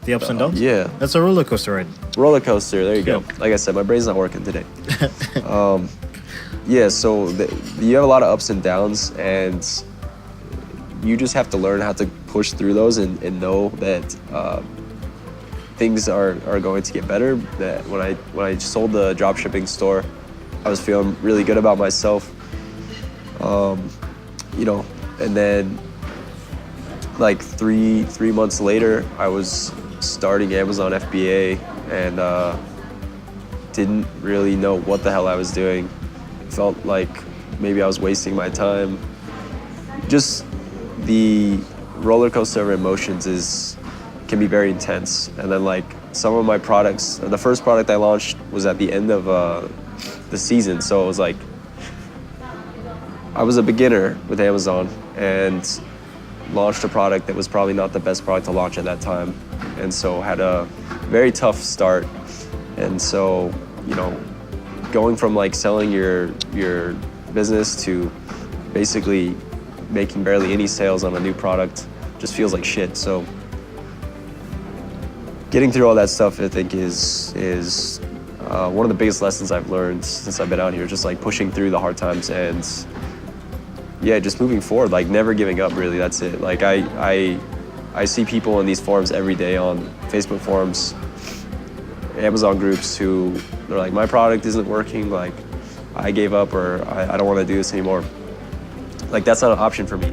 The ups and downs? Yeah. That's a roller coaster ride. Roller coaster, there you go. Yeah. Like I said, my brain's not working today. Yeah, so you have a lot of ups and downs, and you just have to learn how to push through those and know that things are going to get better. That when I sold the drop shipping store, I was feeling really good about myself. You know, and then like three months later, I was starting Amazon FBA and didn't really know what the hell I was doing. Felt like maybe I was wasting my time. Just the roller coaster of emotions can be very intense. And then like some of my products, the first product I launched was at the end of the season, so it was like I was a beginner with Amazon and launched a product that was probably not the best product to launch at that time, and so had a very tough start. And so, you know, going from like selling your business to basically making barely any sales on a new product just feels like shit. So getting through all that stuff, I think, is one of the biggest lessons I've learned since I've been out here. Just like pushing through the hard times and yeah, just moving forward, like never giving up, really. That's it. Like I see people in these forums every day, on Facebook forums, Amazon groups, who they're like, my product isn't working, like I gave up, or I don't want to do this anymore. Like that's not an option for me.